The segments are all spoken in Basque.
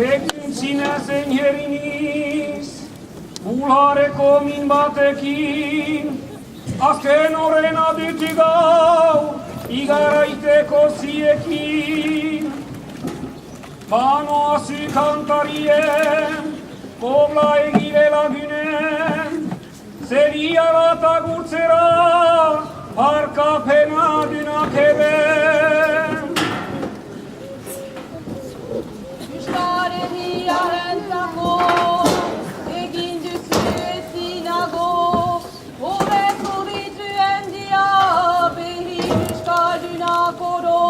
egin zinezen jeriniz, bulareko min batekin, azken horren aditik gau, igaraiteko ziekin. Banoa zu kantarien, kobla egire lagunen, zeria bat agurtzera, harkapena dunak eben. Euskaren iarentzako, egin duzu ezinago, hobetu dituen dia, behi euskaldunak oro.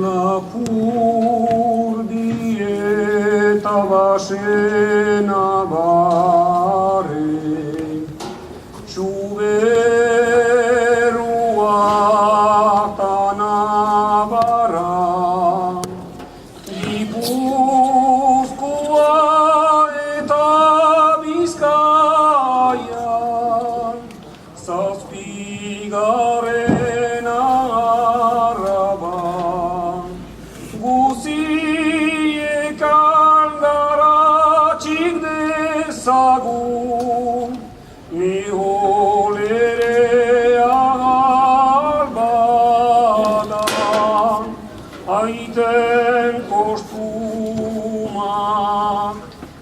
Lapurdi eta basena bare, txuberua eta nabara, Gipuzkoa eta Bizkaia, zazpigarren Araba. Guziek aldaratxik dezagun, niholere agalbadan, aiten kostumak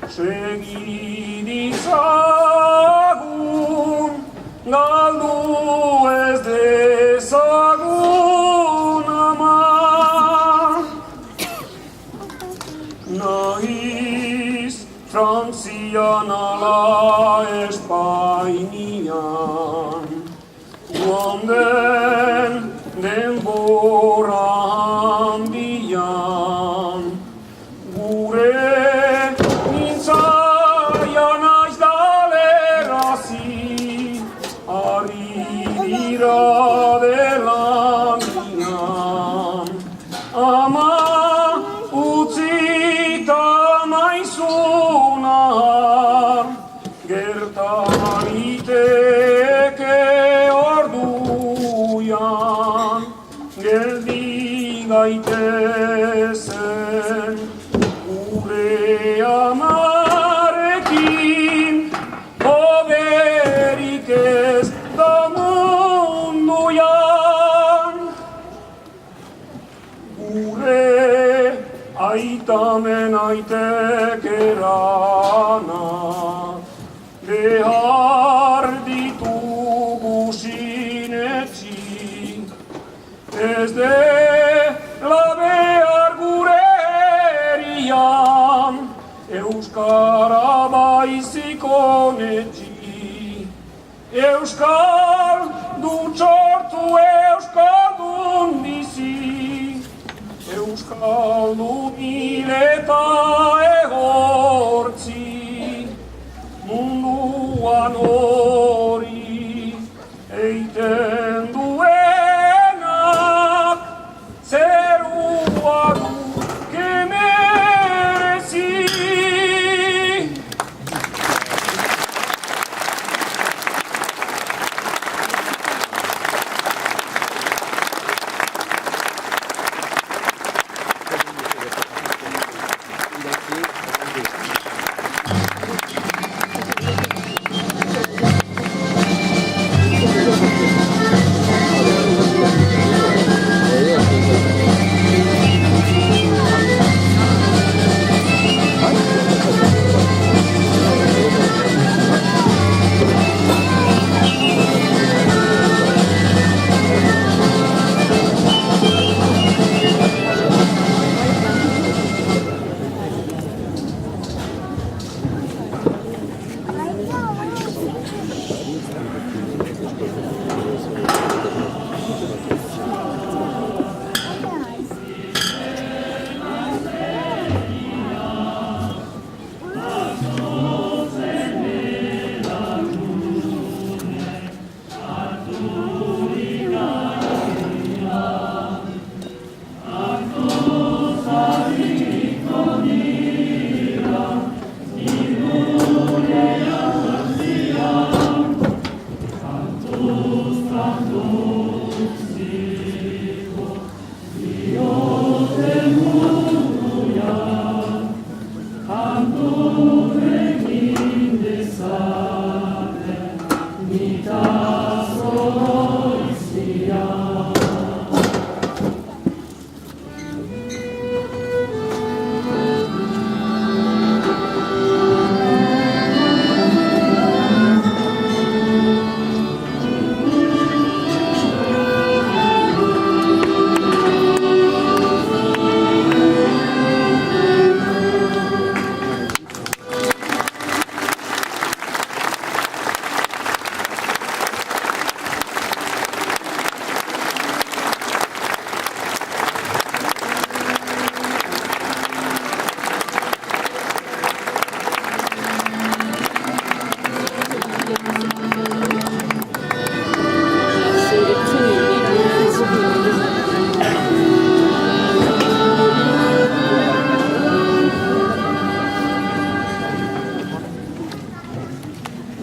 segidizagun, galdu ez dezagun ama. Naiz Frantzian ala Espainian, joan den denbora handian, gure nintzaia naiz dalerazi, ari dira delanian, ama gertariteke orduan, geldi gaitezen gure amarekin, hoberik ez da munduan. Gure aitamen aitekerana, behar ditugu sinetxi, ez dela behar gure erian, euskara baizik onetxi, euskal Lutsortu euskaldun bizi, euskaldun hiletan.